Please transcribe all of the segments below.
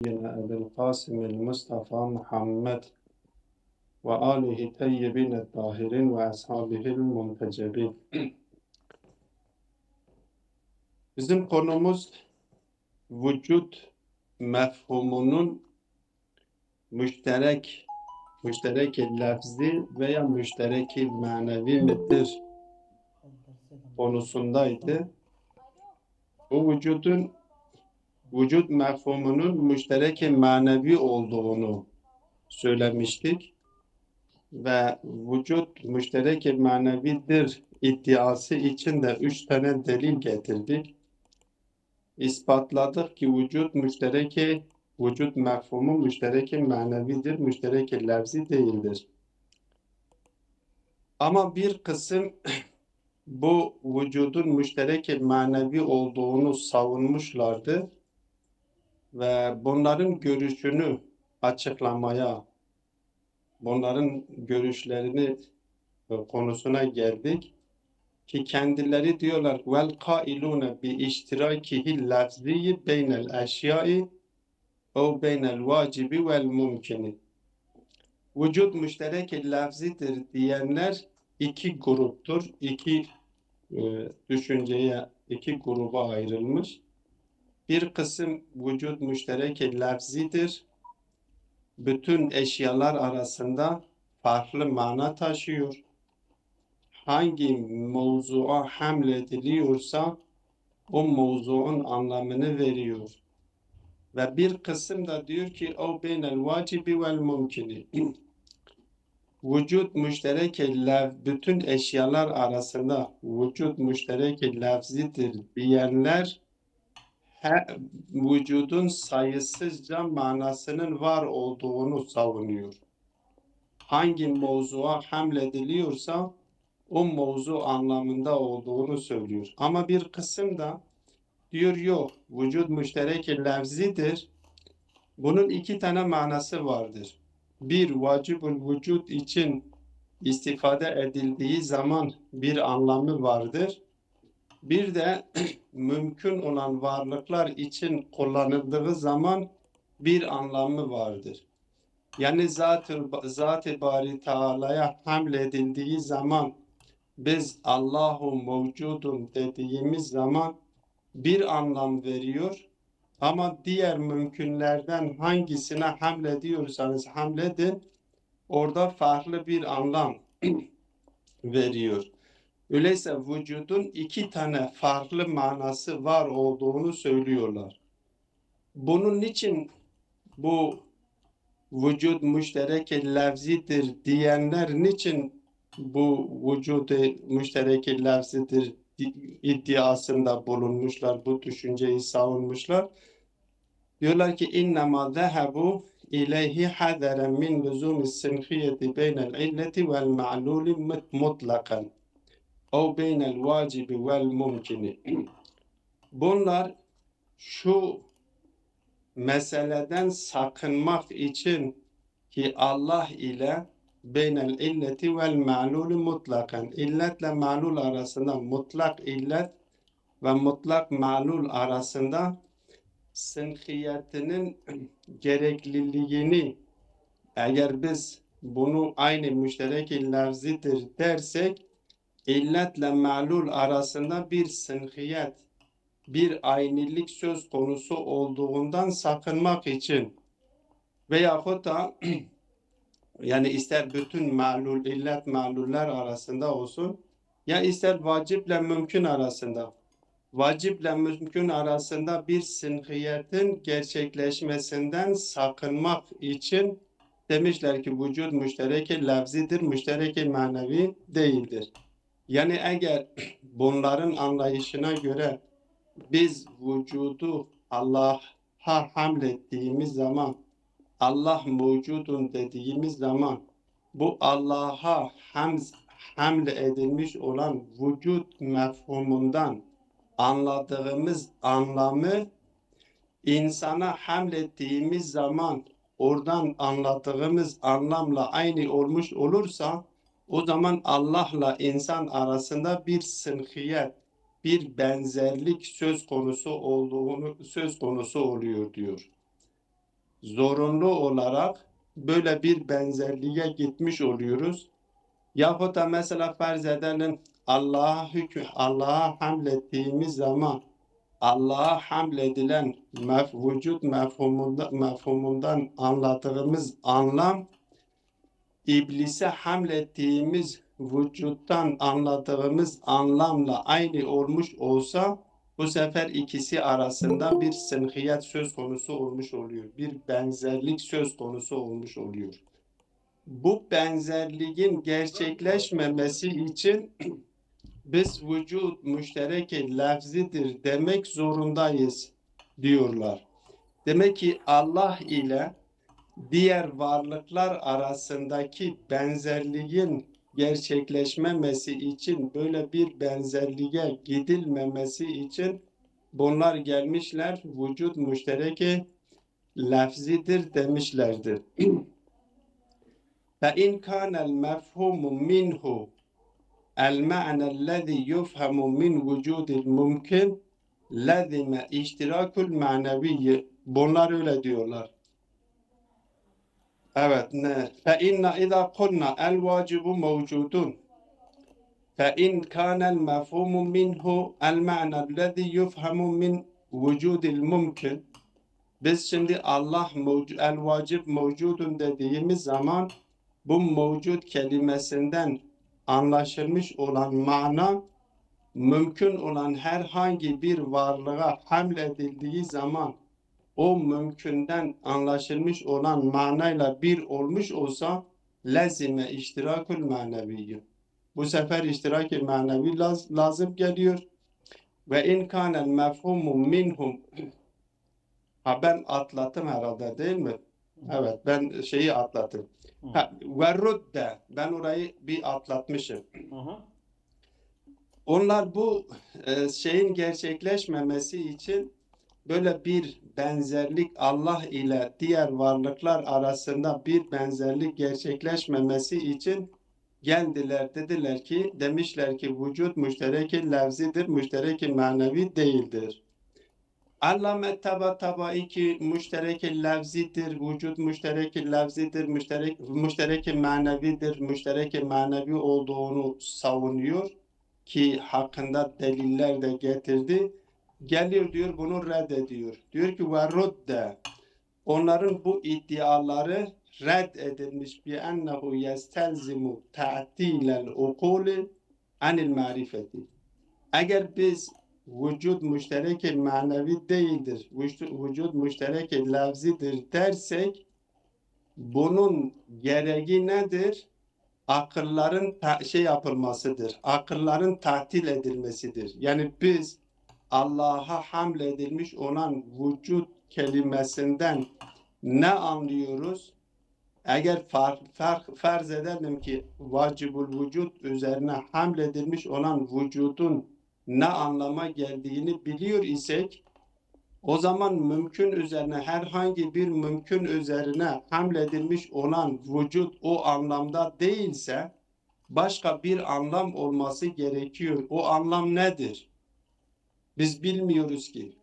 سيدنا أبي القاسم المصطفى محمد وآله طيبين الطاهرين وأصحابه المنتجبين. Bizim konumuz vücut mefhumunun müşterek lafzi veya müşterek manevi midir konusundaydı. Bu vücut mefhumunun müşterek manevi olduğunu söylemiştik ve vücut müşterek manevidir iddiası için de 3 tane delil getirdik. İspatladık ki vücut mefhumu müşterek manevidir, müşterek lafzi değildir. Ama bir kısım bu vücudun müşterek manevi olduğunu savunmuşlardı ve bunların görüşünü açıklamaya, bunların görüşlerini konusuna geldik ki kendileri diyorlar vel kailune bi iştirakihi lafzi beynel eşyai o beynel vacibi vel mumkini. Vücut müşterek lafzidir diyenler iki gruptur. Düşünceye iki gruba ayrılmış. Bir kısım vücut müşterek lafzidir. Bütün eşyalar arasında farklı mana taşıyor. Hangi mevzuğa hamlediliyorsa o mevzuun anlamını veriyor. Ve bir kısım da diyor ki o beynel vacibi vel mumkini. Vücut müşterek bütün eşyalar arasında vücut müşterek lafzidir diyenler vücudun sayısızca manasının var olduğunu savunuyor. Hangi mevzuğa hamlediliyorsa o mevzu anlamında olduğunu söylüyor. Ama bir kısım da diyor yok, vücut müşterek lafzidir. Bunun iki tane manası vardır. Bir, vacibül vücut için istifade edildiği zaman bir anlamı vardır. Bir de mümkün olan varlıklar için kullanıldığı zaman bir anlamı vardır. Yani Zat-ı Bari Teala'ya hamledildiği zaman biz Allahu mevcudun dediğimiz zaman bir anlam veriyor. Ama diğer mümkünlerden hangisine hamlediyorsanız hamledin, orada farklı bir anlam veriyor. Öyleyse vücudun iki tane farklı manası var olduğunu söylüyorlar. Bunun için bu vücut müşterek lafzidir diyenler niçin bu vücudu müşterek lafzidir iddiasında bulunmuşlar, bu düşünceyi savunmuşlar. Diyorlar ki innema zehebu ileyhi haderen min lüzumi sinhiyeti beynel illeti vel ma'luli mutlakan o beynel vacibi vel mumkini. Bunlar şu meseleden sakınmak için ki Allah ile beynel illeti vel ma'luli mutlakan, illetle ma'lul arasında, mutlak illet ve mutlak ma'lul arasında sınhiyetinin gerekliliğini, eğer biz bunu aynı müşterek lafzidir dersek, illetle ma'lul arasında bir sınhiyet, bir aynilik söz konusu olduğundan sakınmak için veyahut da yani ister bütün ma'lul, illet ma'luller arasında olsun ya ister vaciple mümkün arasında, vaciple mümkün arasında bir sınhiyetin gerçekleşmesinden sakınmak için demişler ki vücut müşterek lafzidir, müşterek manevi değildir. Yani eğer bunların anlayışına göre biz vücudu Allah'a hamlettiğimiz zaman, Allah mevcudun dediğimiz zaman bu Allah'a hamle edilmiş olan vücut mefhumundan anladığımız anlamı insana hamlettiğimiz zaman oradan anladığımız anlamla aynı olmuş olursa o zaman Allah'la insan arasında bir sınhiyet, bir benzerlik söz konusu oluyor diyor. zorunlu olarak böyle bir benzerliğe gitmiş oluyoruz. Yahut da mesela farz edelim Allah'a hamlettiğimiz zaman Allah'a hamledilen vücut mefhumundan anladığımız anlam İblise hamlettiğimiz vücuttan anladığımız anlamla aynı olmuş olsa bu sefer ikisi arasında bir sınhiyet söz konusu olmuş oluyor. Bir benzerlik söz konusu olmuş oluyor. Bu benzerliğin gerçekleşmemesi için biz vücut müşterek lafzidir demek zorundayız diyorlar. Demek ki Allah ile diğer varlıklar arasındaki benzerliğin gerçekleşmemesi için, böyle bir benzerliğe gidilmemesi için bunlar gelmişler, vücut müştereki lafzidir demişlerdir. فَاِنْ كَانَ الْمَفْهُمُ مِنْهُ الْمَعْنَى الَّذِي يُفْهَمُ مِنْ وُجُودِ الْمُمْكِنِ لَذِمَ اِشْتِرَاكُ الْمَعْنَوِيِّ. Bunlar öyle diyorlar. Evet. فَاِنَّ اِذَا قُلْنَا الْوَاجِبُ مَوْجُودٌ فَاِنْ كَانَ الْمَفْهُمُ مِنْهُ الْمَعْنَى الَّذِي يُفْهَمُ مِنْ وُجُودِ الْمُمْكِنِ. Biz şimdi Allah el-vacib mevcudun dediğimiz zaman bu mevcut kelimesinden anlaşılmış olan mana mümkün olan herhangi bir varlığa hamledildiği zaman o mümkünden anlaşılmış olan manayla bir olmuş olsa lazime iştirakül manevi. Bu sefer iştirak-ı manevi lazım geliyor. Ve in kânel mefhumu minhum. Ha, ben atlattım herhalde değil mi? Evet, ben şeyi atlattım. Ve rudde, ben orayı bir atlatmışım. Onlar bu şeyin gerçekleşmemesi için böyle bir benzerlik, Allah ile diğer varlıklar arasında bir benzerlik gerçekleşmemesi için geldiler, demişler ki vücut müşterek-i lafzidir, müşterek-i manevi değildir. Allame tabai ki müşterek-i lafzidir, vücut müşterek-i lafzidir, müşterek-i manevidir, müşterek-i manevi olduğunu savunuyor ki hakkında deliller de getirdi. Geliyor diyor, bunu reddediyor. Diyor ki ve rudde, onların bu iddiaları reddedilmiş bi ennehu yestelzimu ta'tilel ukuli anil marifeti. Eğer biz vücut müşterek manevi değildir, vücut müşterek lafzidir dersek bunun gereği nedir? Akılların yapılmasıdır. Akılların tatil edilmesidir. Yani biz Allah'a hamledilmiş olan vücut kelimesinden ne anlıyoruz? Eğer farz edelim ki vacibul vücut üzerine hamledilmiş olan vücudun ne anlama geldiğini biliyor isek, o zaman mümkün üzerine, herhangi bir mümkün üzerine hamledilmiş olan vücut o anlamda değilse başka bir anlam olması gerekiyor. O anlam nedir? Biz bilmiyoruz ki.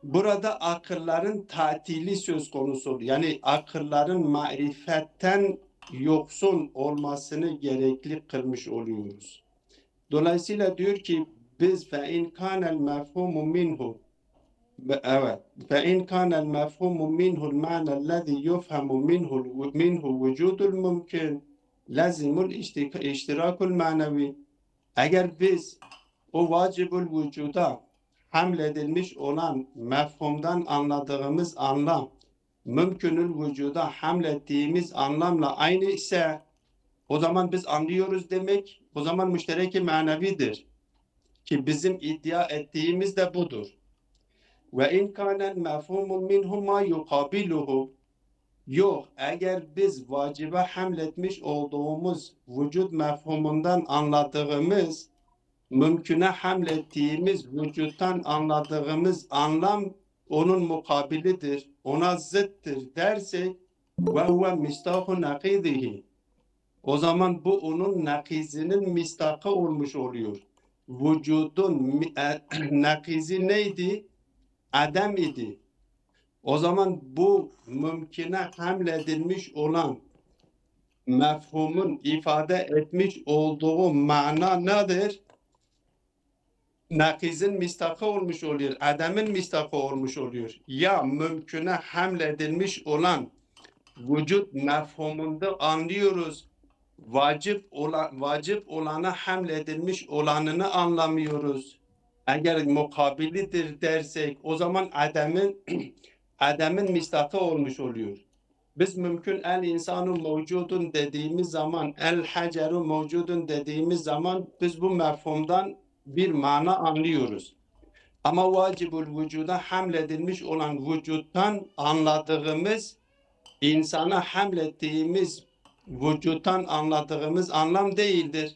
Burada akılların tatili söz konusu oluyor. Yani akılların marifetten yoksun olmasını gerekli kılmış oluyoruz. Dolayısıyla diyor ki biz فَاِنْ كَانَ الْمَفْهُمُ مِنْهُ evet فَاِنْ كَانَ الْمَفْهُمُ مِنْهُ الْمَعْنَى الَّذِي يُفْهَمُ مِنْهُ وُجُودُ الْمُمْكِنِ لَزِمُ الْاِشْتِرَاكُ الْمَعْنَوِي. Eğer biz o vacibül vücuda hamledilmiş olan mefhumdan anladığımız anlam mümkünül vücuda hamlettiğimiz anlamla aynı ise o zaman biz anlıyoruz demek, o zaman müşterek-i manevidir. Ki bizim iddia ettiğimiz de budur. Ve in kânel mefhumun minhu ma yukabiluhu. Yok, eğer biz vacibe hamletmiş olduğumuz vücut mefhumundan anladığımız, mümküne hamlettiğimiz vücuttan anladığımız anlam onun mukabilidir, ona zıttır dersek ve huve mistahu nakidihi. O zaman bu onun nakizinin mistakı olmuş oluyor. Vücudun nakizi neydi? Adem idi. O zaman bu mümküne hamledilmiş olan mefhumun ifade etmiş olduğu mana nedir? Nakizin mistakı olmuş oluyor. Adem'in mistakı olmuş oluyor. Ya mümküne hamledilmiş olan vücut mefhumunda anlıyoruz. Vacip olana hamledilmiş olanını anlamıyoruz. Eğer mukabilidir dersek o zaman Adem'in mistakı olmuş oluyor. Biz mümkün el insanu mevcudun dediğimiz zaman, el haceru mevcudun dediğimiz zaman biz bu mefhumdan bir mana anlıyoruz. Ama vacibul vücuda hamledilmiş olan vücuttan anladığımız, insana hamlettiğimiz vücuttan anladığımız anlam değildir.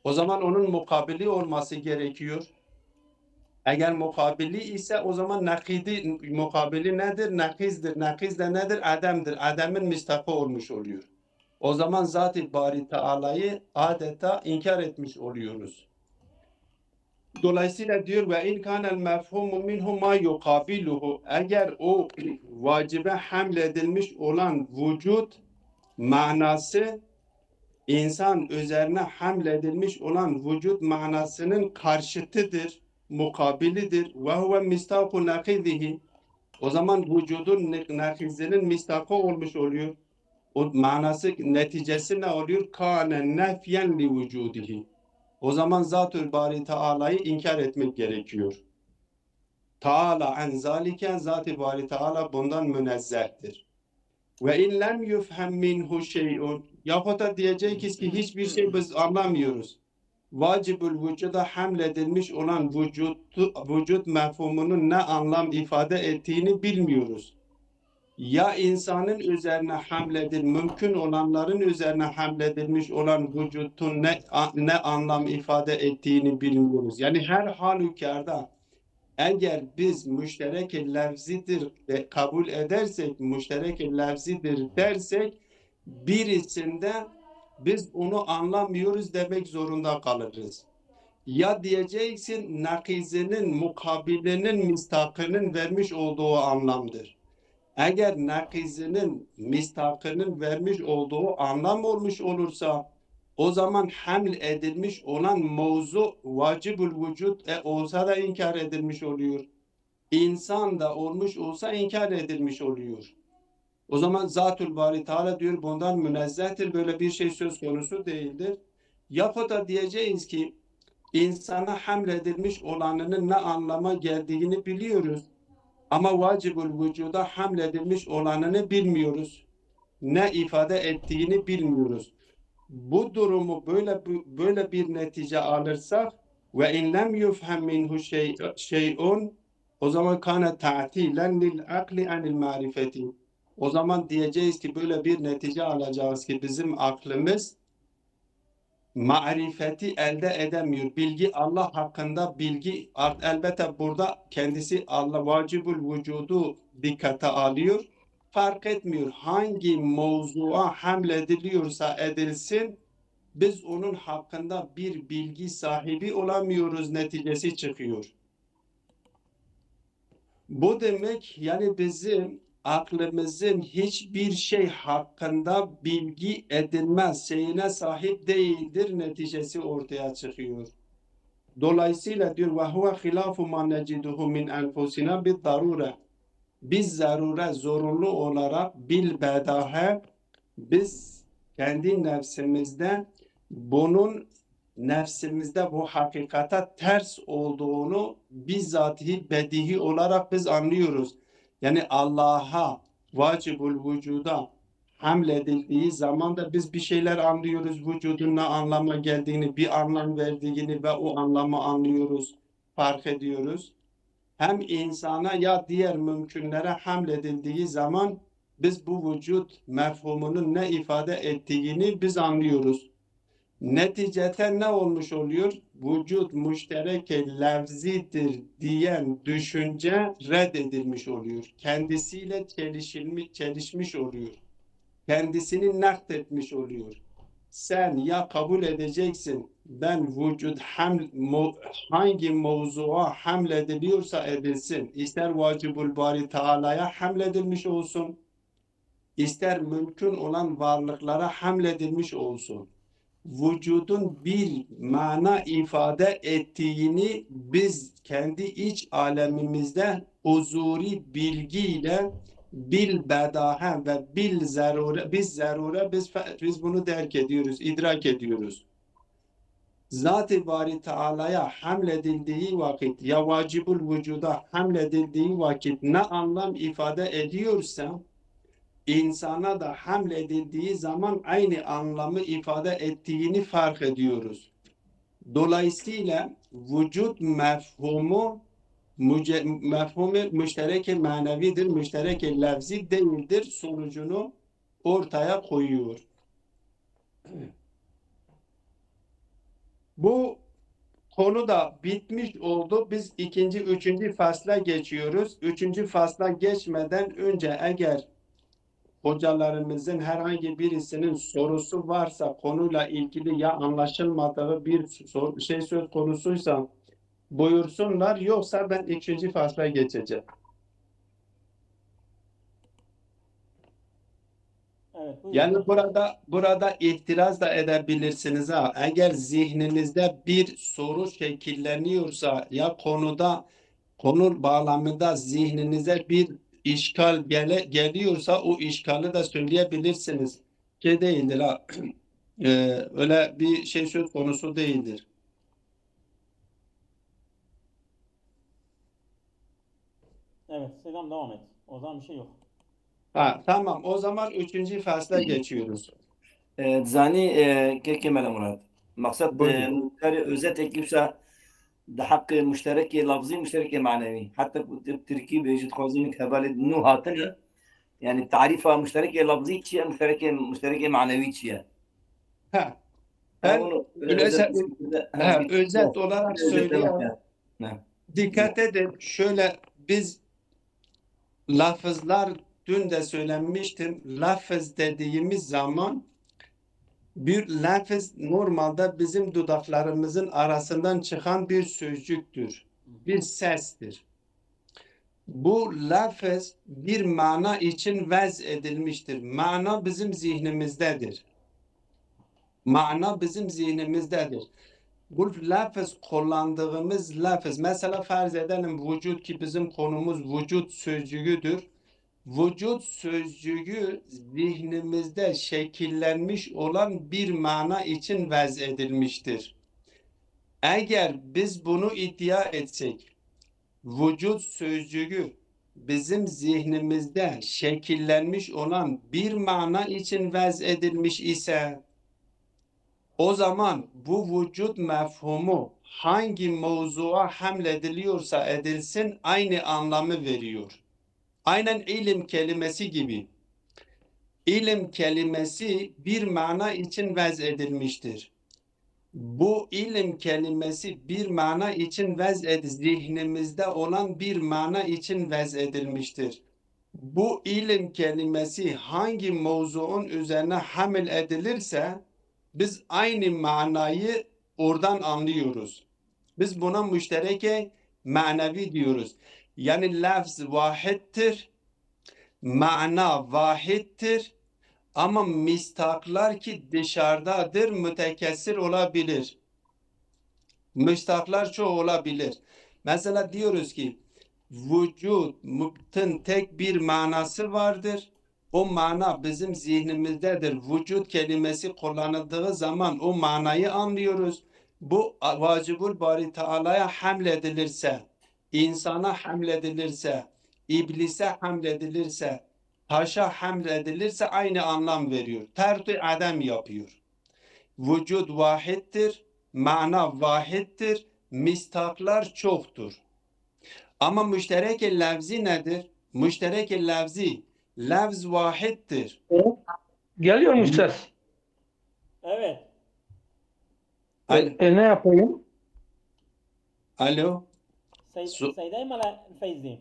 O zaman onun mukabili olması gerekiyor. Eğer mukabili ise o zaman mukabili nedir? Nakizdir. Nakiz de nedir? Adem'dir. Adem'in mistakı olmuş oluyor. O zaman Zat-ı Bari Teala'yı adeta inkar etmiş oluyoruz. Dolayısıyla diyor ve in kanel mefhumu minhu ma yukabiluhu, eğer o vacibe hamledilmiş olan vücut manası insan üzerine hamledilmiş olan vücut manasının karşıtıdır, mukabilidir. Ve huve mistaku nakizihi, o zaman vücudun nakizinin mistakı olmuş oluyor. O manası, neticesi ne oluyor? Kâne nefyen li vücudihi. O zaman Zat-ı Bari Teala'yı inkar etmek gerekiyor. Teala en zalike, Zat-ı Bari Teala bundan münezzehtir. Ve in lem yufhem minhu şey'un, yahut da diyeceğiz ki hiçbir şey biz anlamıyoruz. Vacibül vücuda hamledilmiş olan vücut mefhumunun ne anlam ifade ettiğini bilmiyoruz. Ya insanın üzerine mümkün olanların üzerine hamledilmiş olan vücutun ne anlam ifade ettiğini bilmiyoruz. Yani her halükarda eğer biz müşterek-i lafzidir kabul edersek, müşterek-i lafzidir dersek birisinde biz onu anlamıyoruz demek zorunda kalırız. Ya diyeceksin nakizinin, mukabilinin, mistakının vermiş olduğu anlamdır. Eğer nakizinin, mistakının vermiş olduğu anlam olmuş olursa o zaman haml edilmiş olan mevzu vacibül vücut olsa da inkar edilmiş oluyor. İnsan da olmuş olsa inkar edilmiş oluyor. O zaman Zat-ül Bari Teala diyor bundan münezzehtir, böyle bir şey söz konusu değildir. Yahut da diyeceğiz ki insana hamledilmiş olanının ne anlama geldiğini biliyoruz. Ama vacibül vücuda hamledilmiş olanını bilmiyoruz. Ne ifade ettiğini bilmiyoruz. Bu durumu böyle bir netice alırsak ve in lem yufhem minhu şey'un, o zaman kana ta'tilen lil akli anil marifeti. O zaman diyeceğiz ki böyle bir netice alacağız ki bizim aklımız marifeti elde edemiyor. Bilgi, Allah hakkında bilgi, elbette burada kendisi Allah vacibül vücudu dikkate alıyor. Fark etmiyor hangi mevzuğa hamlediliyorsa edilsin, biz onun hakkında bir bilgi sahibi olamıyoruz neticesi çıkıyor. Bu demek yani bizim aklımızın hiçbir şey hakkında bilgi edinme şeyine sahip değildir neticesi ortaya çıkıyor. Dolayısıyla diyor ve huve hilafu ma neciduhu min enfusina bid darure. Biz zorunlu olarak bilbedahe biz kendi nefsimizde bunun nefsimizde bu hakikate ters olduğunu bizzatihi bedihi olarak biz anlıyoruz. Yani Allah'a vacibül vücuda hamledildiği zaman da biz bir şeyler anlıyoruz. Vücudun ne anlama geldiğini, bir anlam verdiğini ve o anlamı anlıyoruz, fark ediyoruz. Hem insana ya diğer mümkünlere hamledildiği zaman biz bu vücut mefhumunun ne ifade ettiğini biz anlıyoruz. Neticede ne olmuş oluyor? Vücut müşterek-i lafzidir diyen düşünce reddedilmiş oluyor. Kendisiyle çelişmiş oluyor. Kendisini nakletmiş oluyor. sen ya kabul edeceksin ben vücut hangi mevzuğa hamlediliyorsa edilsin, ister vacibul bari Teala'ya hamledilmiş olsun, ister mümkün olan varlıklara hamledilmiş olsun, vücudun bir mana ifade ettiğini biz kendi iç alemimizde huzuri bilgiyle bil bedahe ve bil zarure biz bunu derk ediyoruz, idrak ediyoruz. Zat-ı Bari Teala'ya hamledildiği vakit ya vacibul vücuda hamledildiği vakit ne anlam ifade ediyorsa insana da hamledildiği zaman aynı anlamı ifade ettiğini fark ediyoruz. Dolayısıyla vücut mefhumu müşterek manevidir, müşterek lafzi değildir sonucunu ortaya koyuyor. Bu konu da bitmiş oldu. Biz ikinci, üçüncü fasla geçiyoruz. Üçüncü fasla geçmeden önce eğer hocalarımızın herhangi birisinin sorusu varsa konuyla ilgili ya anlaşılmadığı bir şey söz konusuysa buyursunlar. Yoksa ben ikinci fasla geçeceğim. Evet, buyurun. Yani burada itiraz da edebilirsiniz ha. Eğer zihninizde bir soru şekilleniyorsa ya konu bağlamında zihninize bir işgal geliyorsa o işgali de söyleyebilirsiniz. Şey değildir ha. Öyle bir şey söz konusu değildir. Evet, selam, devam et. O zaman bir şey yok. Ha, tamam. O zaman üçüncü fasla geçiyoruz. زاني كيف كمل مراد مقصد Buyurun. özet ekliyse ده حق مشترك لفظي مشترك معنوي حتى التركيب يجي خوزينك هبال انه هاتن يعني تعريفها مشترك لفظي شيء مشترك معنوي شيء Ha, انا ben bunu özet olarak söyleyeyim. نعم Dikkat edin. Şöyle biz lafızlar dün de söylenmiştim. Lafız dediğimiz zaman bir lafız normalde bizim dudaklarımızın arasından çıkan bir sözcüktür. Bir sestir. Bu lafız bir mana için vez edilmiştir. Mana bizim zihnimizdedir. Mana bizim zihnimizdedir. Bu lafız kullandığımız lafız mesela farz edelim vücut ki bizim konumuz vücut sözcüğüdür. Vücut sözcüğü zihnimizde şekillenmiş olan bir mana için vaz edilmiştir. Eğer biz bunu iddia etsek, vücut sözcüğü bizim zihnimizde şekillenmiş olan bir mana için vaz edilmiş ise, o zaman bu vücut mefhumu hangi mevzuğa hamlediliyorsa edilsin aynı anlamı veriyor. Aynen ilim kelimesi gibi. İlim kelimesi bir mana için vaz edilmiştir. Bu ilim kelimesi bir mana için zihnimizde olan bir mana için vaz edilmiştir. Bu ilim kelimesi hangi mevzuun üzerine hamil edilirse biz aynı manayı oradan anlıyoruz. Biz buna müştereke manevi diyoruz. Yani lafz vahittir, mana vahittir ama mistaklar ki dışarıdadır mütekessir olabilir. Müstaklar çoğu olabilir. Mesela diyoruz ki vücudun tek bir manası vardır. O mana bizim zihnimizdedir. Vücut kelimesi kullanıldığı zaman o manayı anlıyoruz. Bu vacibul bari Teala'ya hamledilirse, insana hamledilirse, iblise hamledilirse, taşa hamledilirse aynı anlam veriyor. Terk-i adem yapıyor. Vücut vahittir, mana vahittir, mistaklar çoktur. Ama müşterek-i lafzi nedir? Müşterek-i lafzi, lafz vahittir. Geliyor mu ses? Evet. Ne yapayım? Alo. Seydayım ala Feyzi.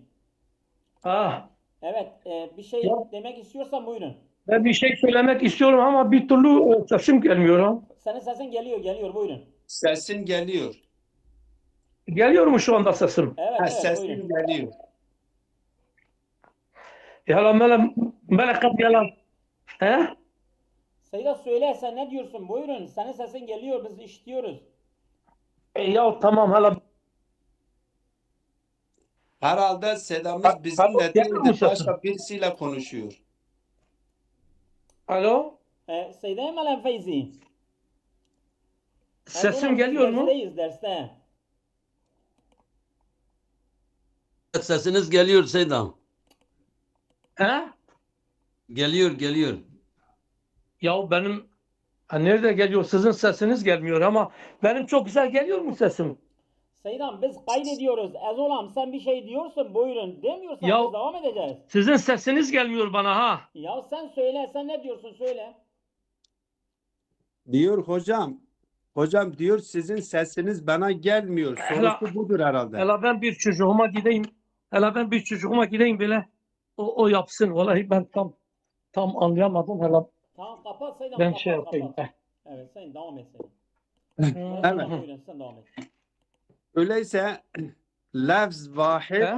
Ah, Evet, bir şey demek istiyorsan buyurun. Ben bir şey söylemek istiyorum ama bir türlü sesim gelmiyor. Ha. Senin sesin geliyor buyurun. Sesin geliyor. Geliyor mu şu anda sesim? Evet evet Sesin buyurun. geliyor. Yala melekat yala. He? Seyda söyle sen ne diyorsun buyurun. Senin sesin geliyor biz işitiyoruz. Ya tamam hala. Herhalde Sedamız bizimle Geliyor mu değil de sesim? başka birisiyle konuşuyor. Alo? Seyda Melen Feyzi. Sesim geliyor mu? Dersteyiz derste. Sesiniz geliyor Seydam. He? Geliyor. Ya benim nerede geliyor? Sizin sesiniz gelmiyor ama benim çok güzel geliyor mu sesim? Seydam biz kaydediyoruz. Ezolam sen bir şey diyorsun buyurun. Demiyorsan Ya- biz devam edeceğiz. Sizin sesiniz gelmiyor bana ha. Ya sen söyle sen ne diyorsun söyle. Diyor hocam. Hocam diyor sizin sesiniz bana gelmiyor. Sorusu budur herhalde. Hele ben bir çocuğuma gideyim. Hele ben bir çocuğuma gideyim bile. O yapsın. Vallahi ben tam anlayamadım. Hele Tamam kapat Seydam ben kapat şey yapayım. kapat. Evet sen devam et Seydam. Evet. Buyurun sen devam et. Öyleyse lafz vahid, He?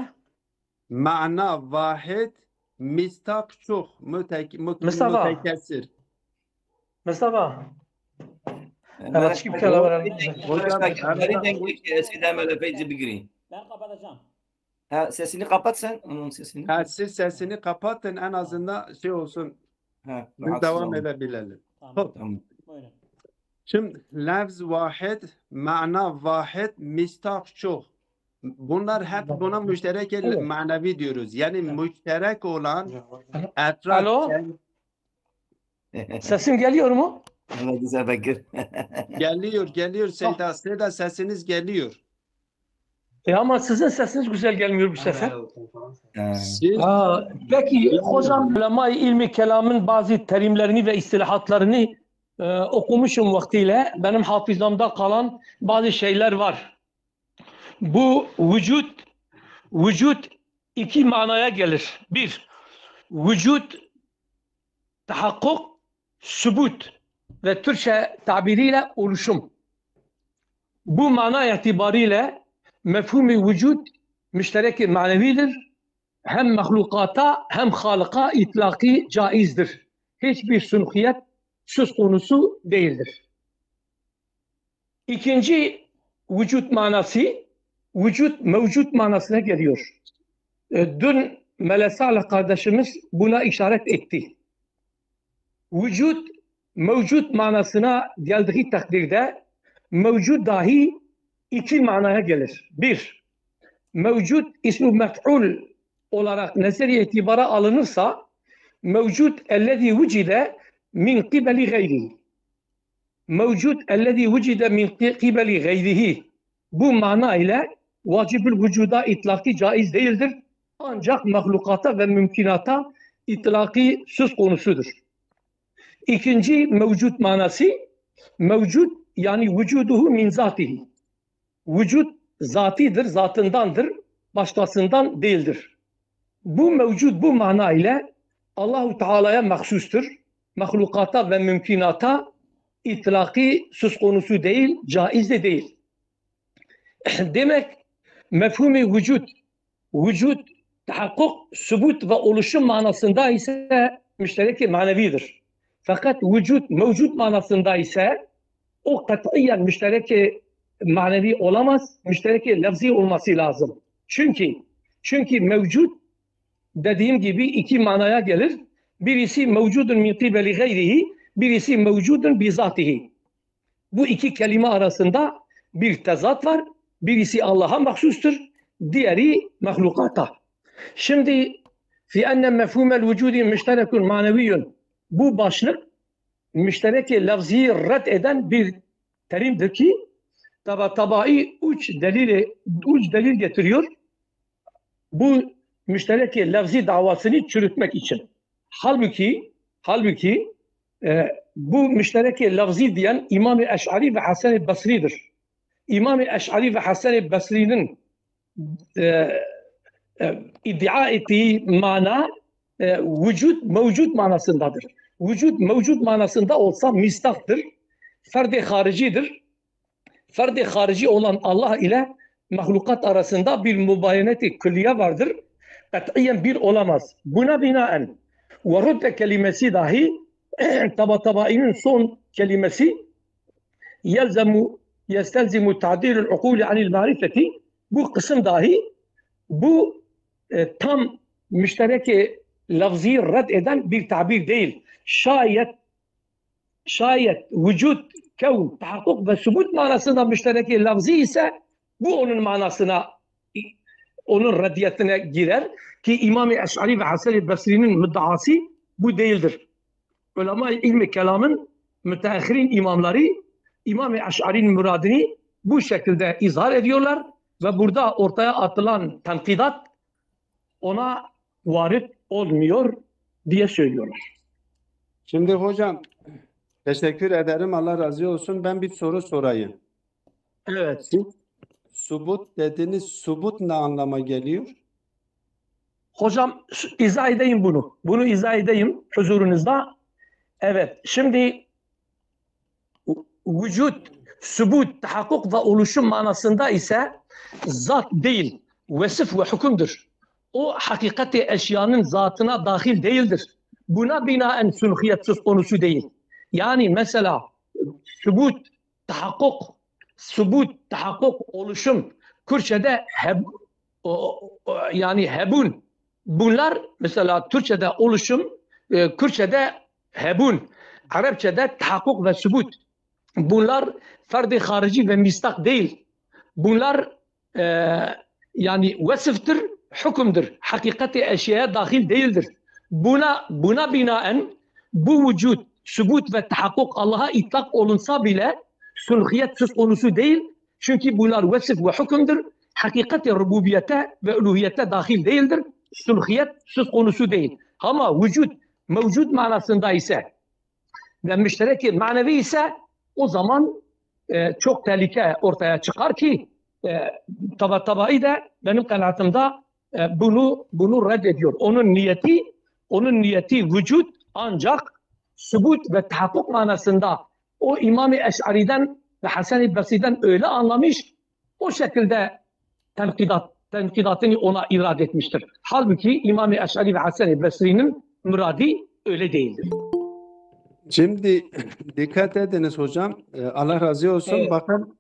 mana vahid, mistak çok, Mustafa. mütekessir. Mustafa. أنا Evet, kim kala var? Eskiden böyle feyzi bigri. Ben kapatacağım. Ha, sesini kapat sen. Onun sesini. Ha, siz sesini kapatın en azından şey olsun. Ha, Biz rahatsız devam olma. edebilelim. Tamam. Tamam. Buyurun. Şimdi lafz vahid, mana vahid, mistak çok. Bunlar hep buna müşterek Evet. manevi diyoruz. Yani müşterek olan Alo? Sesim geliyor mu? Allah güzel Bekir. Geliyor Seyda sesiniz geliyor. Ama sizin sesiniz güzel gelmiyor bu sefer. Ha. Siz Peki hocam ulema-i ilmi kelamın bazı terimlerini ve istilahatlarını okumuşum vaktiyle. Benim hafızamda kalan bazı şeyler var. Bu vücut iki manaya gelir. Bir, vücut tahakkuk, sübut ve Türkçe tabiriyle oluşum. Bu mana itibariyle mefhum-i vücut müşterek manevidir. Hem mahlukata hem halika itlaki caizdir. Hiçbir sünhiyet söz konusu değildir. İkinci vücut manası, vücut mevcut manasına geliyor. Dün Melesa'la kardeşimiz buna işaret etti. Vücut mevcut manasına geldiği takdirde mevcut dahi iki manaya gelir. Bir, mevcut ismi mef'ul olarak nezeriye itibara alınırsa mevcut ellezî vücide min kibeli gayrihi. Mevcut ellezî vücide min kibeli gayrihi. Bu mana ile vacibül vücuda itlaki caiz değildir. Ancak mahlukata ve mümkünata itlaki söz konusudur. İkinci mevcut manası mevcut yani vücuduhu min zatihi. Vücut zatidir, zatındandır, başkasından değildir. Bu mevcut bu mana ile Allahu Teala'ya mahsustur. Mahlukata ve mümkünata itlaki söz konusu değil, caiz de değil. Demek mefhum-i vücut, tahakkuk, sübut ve oluşum manasında ise müşterek manevidir. Fakat mevcut manasında ise o katiyen müşterek manevi olamaz, müşterek lafzi olması lazım. Çünkü mevcut dediğim gibi iki manaya gelir. Birisi mevcudun min kibeli gayrihi, birisi mevcudun bizatihi. Bu iki kelime arasında bir tezat var. Birisi Allah'a mahsustur, diğeri mahlukata. Şimdi fi enne mefhumel vücudi müşterekun maneviyyun. Bu başlık müşterek lafziyi red eden bir terimdir ki tabai uç delil getiriyor. Bu müşterek lafzi davasını çürütmek için. Halbuki bu müşterek lafzi diyen İmam-ı Eş'ari ve Hasan-ı Basri'dir. İmam-ı Eş'ari ve Hasan-ı Basri'nin iddia ettiği mana vücut mevcut manasındadır. Vücut mevcut manasında olsa mistaktır. Ferdi haricidir. Ferdi harici olan Allah ile mahlukat arasında bir mübayeneti külliye vardır. Katiyen bir olamaz. Buna binaen ve rudde kelimesi dahi Tabatabaî'nin son kelimesi yestelzimu ta'dilul ukûli anil marifeti, bu kısım dahi bu tam müştereki lafzı red eden bir tabir değil. Şayet vücut, kevn, tahakkuk ve subut manasında müştereki lafzı ise bu onun manasına, onun reddiyetine girer ki İmam-ı Eş'ari ve Hasan-ı Basri'nin müddaası bu değildir. Ulema ilmi kelamın müteahhirin imamları İmam-ı Eş'ari'nin muradını bu şekilde izhar ediyorlar ve burada ortaya atılan tenkidat ona varit olmuyor diye söylüyorlar. Şimdi hocam teşekkür ederim. Allah razı olsun. Ben bir soru sorayım. Evet. Subut dediniz. Subut ne anlama geliyor? Hocam izah edeyim bunu. Bunu izah edeyim huzurunuzda. Evet. Şimdi vücut, subut, tahakkuk ve oluşum manasında ise zat değil, vesif ve hükümdür. O hakikati eşyanın zatına dahil değildir. Buna binaen sünhiyet söz konusu değil. Yani mesela subut, tahakkuk, oluşum, Kürtçe'de yani hebun. Bunlar mesela Türkçe'de oluşum, Kürtçe'de hebun, Arapçe'de tahakkuk ve subut. Bunlar ferdi harici ve mistak değil. Bunlar yani vasıftır, hükümdür. Hakikati eşyaya dahil değildir. Buna binaen bu vücut, subut ve tahakkuk Allah'a itlak olunsa bile sülhiyet söz konusu değil. Çünkü bunlar vasıf ve hükümdür. Hakikati rububiyete ve uluhiyete dahil değildir. Sülhiyet söz konusu değil. Ama vücut mevcut manasında ise ve müştereki manevi ise o zaman çok tehlike ortaya çıkar ki Tabatabai de benim kanaatimde bunu reddediyor. Onun niyeti vücut ancak subut ve tahakkuk manasında o İmam-ı Eş'ari'den ve Hasan-ı Basri'den öyle anlamış, o şekilde tenkidatını ona irade etmiştir. Halbuki İmam-ı Eş'ari ve Hasan-ı Basri'nin muradı öyle değildir. Şimdi dikkat ediniz hocam. Allah razı olsun. Evet. Bakın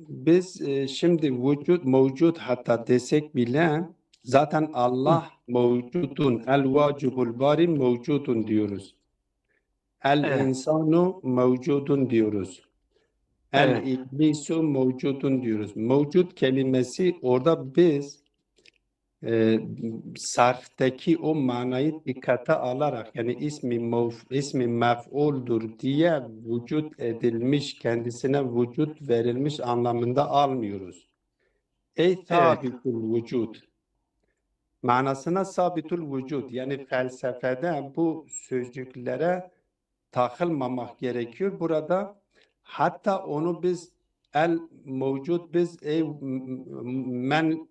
biz şimdi vücut mevcut hatta desek bile zaten Allah mevcudun, el vacibul bari mevcudun diyoruz. El Evet. insanu mevcudun diyoruz. El Evet. iblisu mevcudun diyoruz. Mevcut kelimesi orada biz sarftaki o manayı dikkate alarak yani ismi mef'uldur diye vücut edilmiş, kendisine vücut verilmiş anlamında almıyoruz. Ey sabitul vücut manasına sabitul vücut, yani felsefede bu sözcüklere takılmamak gerekiyor. Burada hatta onu biz el mevcut biz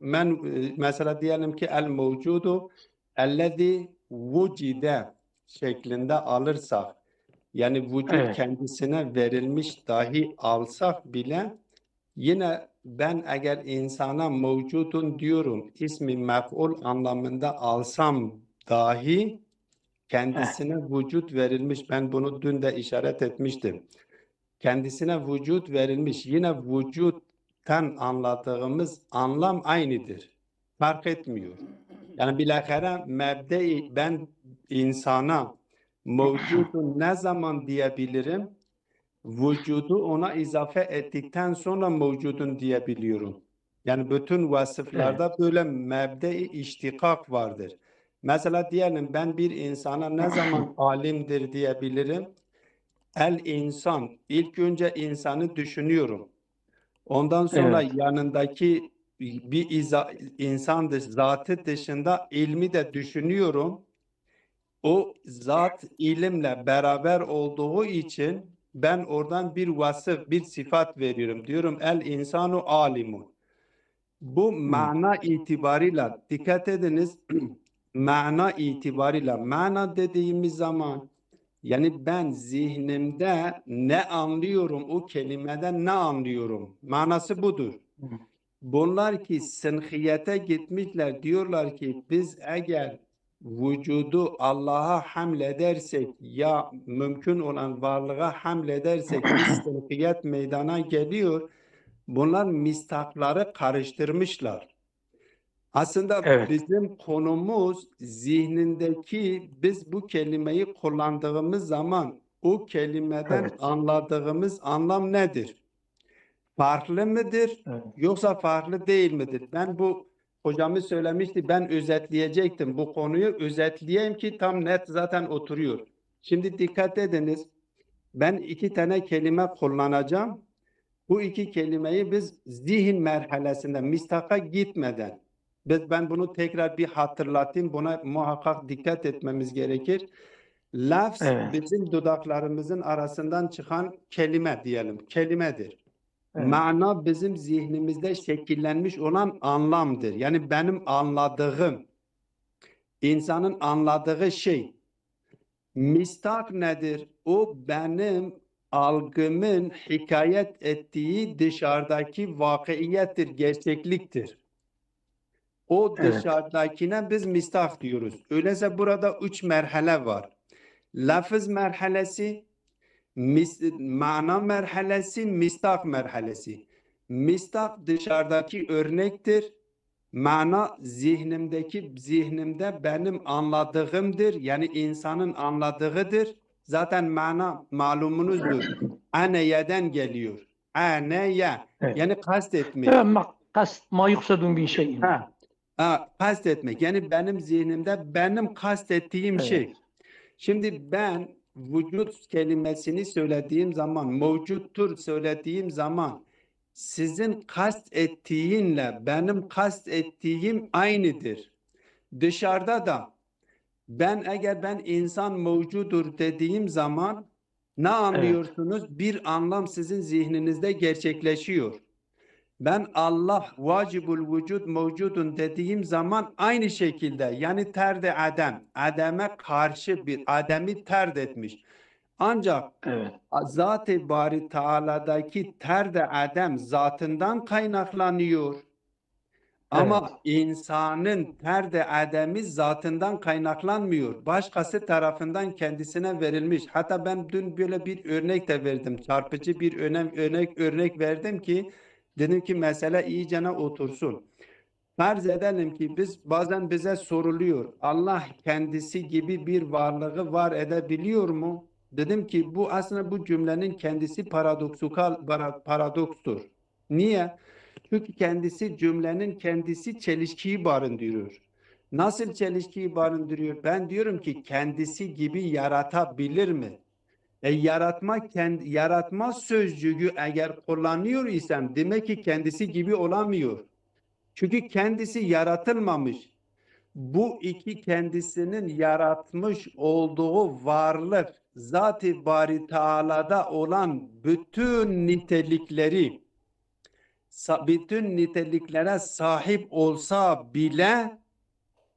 men mesela diyelim ki el mevcudu ellezî vucide şeklinde alırsak, yani vücut Evet. kendisine verilmiş dahi alsak bile yine ben eğer insana mevcudun diyorum ismi mef'ul anlamında alsam dahi kendisine vücut verilmiş. Ben bunu dün de işaret etmiştim. Kendisine vücut verilmiş. Yine vücuttan anladığımız anlam aynıdır. Fark etmiyor. Yani bilahare mebde-i ben insana mevcudun ne zaman diyebilirim? Vücudu ona izafe ettikten sonra mevcudun diyebiliyorum. Yani bütün vasıflarda böyle mebde-i iştikak vardır. Mesela diyelim ben bir insana ne zaman alimdir diyebilirim? El insan. İlk önce insanı düşünüyorum. Ondan sonra Evet. yanındaki bir insan zatı dışında ilmi de düşünüyorum. O zat ilimle beraber olduğu için ben oradan bir vasıf, bir sıfat veriyorum. Diyorum el insanu alimun. Bu mana itibarıyla dikkat ediniz. mana itibariyle mana dediğimiz zaman yani ben zihnimde ne anlıyorum o kelimeden ne anlıyorum manası budur. Bunlar ki sınhiyete gitmişler diyorlar ki biz eğer vücudu Allah'a hamledersek ya mümkün olan varlığa hamledersek bir sınhiyet meydana geliyor. Bunlar mistakları karıştırmışlar. Aslında Evet. bizim konumuz zihnindeki biz bu kelimeyi kullandığımız zaman o kelimeden Evet. anladığımız anlam nedir? Farklı mıdır Evet. yoksa farklı değil midir? Ben bu hocamız söylemişti ben özetleyecektim bu konuyu özetleyeyim ki tam net zaten oturuyor. Şimdi dikkat ediniz ben iki tane kelime kullanacağım. Bu iki kelimeyi biz zihin merhalesinde mistaka gitmeden ben bunu tekrar bir hatırlatayım. Buna muhakkak dikkat etmemiz gerekir. Lafz Evet. bizim dudaklarımızın arasından çıkan kelime diyelim. Kelimedir. Evet. Mana bizim zihnimizde şekillenmiş olan anlamdır. Yani benim anladığım, insanın anladığı şey. Mistak nedir? O benim algımın hikayet ettiği dışarıdaki vakiyettir, gerçekliktir. O Evet. dışarıdakine biz mistak diyoruz. Öyleyse burada üç merhale var. Lafız merhalesi, mana merhalesi, mistak merhalesi. Mistak dışarıdaki örnektir. Mana zihnimde benim anladığımdır. Yani insanın anladığıdır. Zaten mana malumunuzdur. Aneyeden geliyor. Aneye. Evet. Yani kastetmek. Evet. Ma yuksadun bin şeyin. Kastetmek. Yani benim zihnimde benim kastettiğim Evet. şey. Şimdi ben vücut kelimesini söylediğim zaman, mevcuttur söylediğim zaman sizin kastettiğinle benim kastettiğim aynıdır. Dışarıda da eğer ben insan mevcudur dediğim zaman ne anlıyorsunuz? Bir anlam sizin zihninizde gerçekleşiyor. Ben Allah vacibul vücud mevcudun dediğim zaman aynı şekilde yani terde Adem'e karşı bir Adem'i terd etmiş. Ancak Evet. Zat-ı Bari Teala'daki terde Adem zatından kaynaklanıyor. Ama Evet. insanın terde Adem'i zatından kaynaklanmıyor. Başkası tarafından kendisine verilmiş. Hatta ben dün böyle bir örnek de verdim. Çarpıcı bir örnek verdim ki dedim ki mesele iyicene otursun. Farz edelim ki bazen bize soruluyor. Allah kendisi gibi bir varlığı var edebiliyor mu? Dedim ki bu aslında bu cümlenin kendisi paradokstur. Niye? Çünkü cümlenin kendisi çelişkiyi barındırıyor. Nasıl çelişkiyi barındırıyor? Ben diyorum ki kendisi gibi yaratabilir mi? Yaratma sözcüğü eğer kullanıyor isem demek ki kendisi gibi olamıyor. Çünkü kendisi yaratılmamış. Bu iki kendisinin yaratmış olduğu varlık Zat-ı Bari Teala'da olan bütün niteliklere sahip olsa bile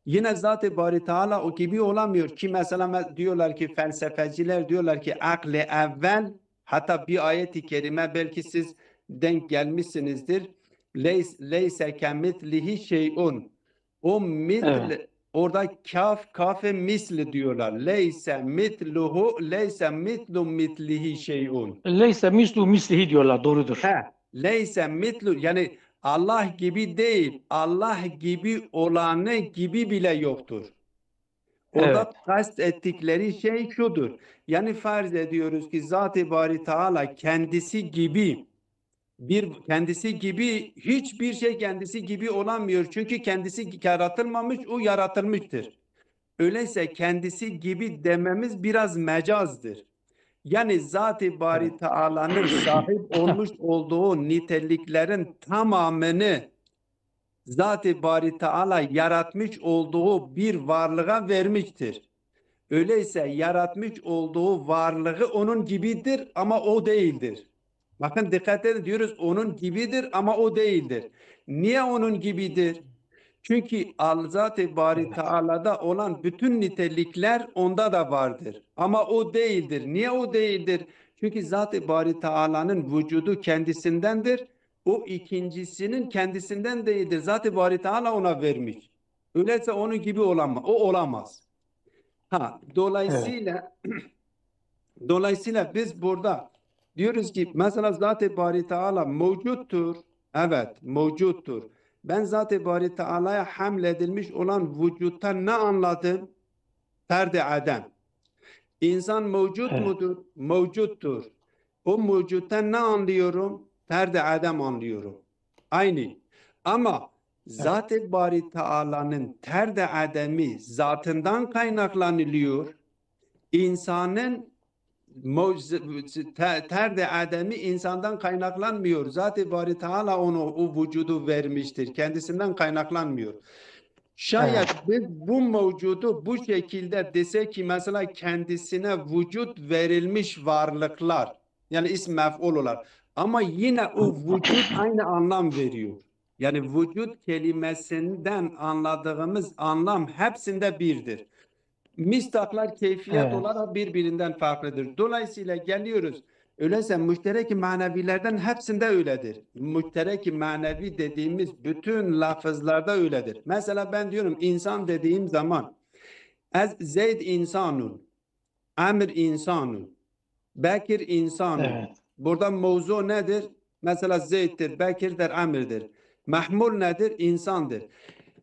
yine Zat-ı Bari Teala o gibi olamıyor ki mesela diyorlar ki felsefeciler diyorlar ki akle evvel hatta bir ayet-i kerime belki siz denk gelmişsinizdir. Leyse kemitlihi şeyun. O mitl Evet. orada kafe misli diyorlar. Leyse mitlu mitlihi şeyun. Leyse mislu mislihi diyorlar. Doğrudur. Leyse mitlu yani Allah gibi değil. Allah gibi olanı gibi bile yoktur. Orada Evet. kast ettikleri şey şudur. Yani farz ediyoruz ki Zat-ı Bari Teala kendisi gibi hiçbir şey kendisi gibi olamıyor. Çünkü kendisi yaratılmamış, o yaratılmıştır. Öyleyse kendisi gibi dememiz biraz mecazdır. Yani Zat-ı Bari Teala'nın sahip olmuş olduğu niteliklerin tamamını Zat-ı Bari Teala yaratmış olduğu bir varlığa vermiştir. Öyleyse yaratmış olduğu varlığı onun gibidir ama o değildir. Bakın dikkat edin diyoruz onun gibidir ama o değildir. Niye onun gibidir? Çünkü Zat-ı Bari Teala'da olan bütün nitelikler onda da vardır. Ama o değildir. Niye o değildir? Çünkü Zat-ı Bari Teala'nın vücudu kendisindendir. O ikincisinin kendisinden değildir. Zat-ı Bari Teala ona vermiş. Öyleyse onun gibi olamaz. O olamaz. Dolayısıyla biz burada diyoruz ki mesela Zat-ı Bari Teala mevcuttur. Evet, mevcuttur. Ben Zat-ı Bari Teala'ya hamledilmiş olan vücuttan ne anladım? Ferd-i Adem. İnsan mevcut mudur? Mevcuttur. O mevcuttan ne anlıyorum? Ferd-i Adem anlıyorum. Aynı. Ama Zat-ı Bari Teala'nın ferd-i Adem'i zatından kaynaklanılıyor. İnsanın ter-i Adem'i insandan kaynaklanmıyor. Zat-ı Bari Teala onu o vücudu vermiştir. Kendisinden kaynaklanmıyor. Şayet biz bu mevcudu bu şekilde desek ki mesela kendisine vücut verilmiş varlıklar, yani ism mef'ul olarak, ama yine o vücut aynı anlam veriyor. Yani vücut kelimesinden anladığımız anlam hepsinde birdir. Mistaklar keyfiyet olarak birbirinden farklıdır. Dolayısıyla geliyoruz. Öyleyse müşterek-i manevilerden hepsinde öyledir. Müşterek-i manevi dediğimiz bütün lafızlarda öyledir. Mesela ben diyorum insan dediğim zaman Zeyd insanun, Amr insanun, Bekir insanun. Burada mevzu nedir? Mesela Zeyd'dir, Bekir'dir, Amr'dir. Mahmul nedir? İnsandır.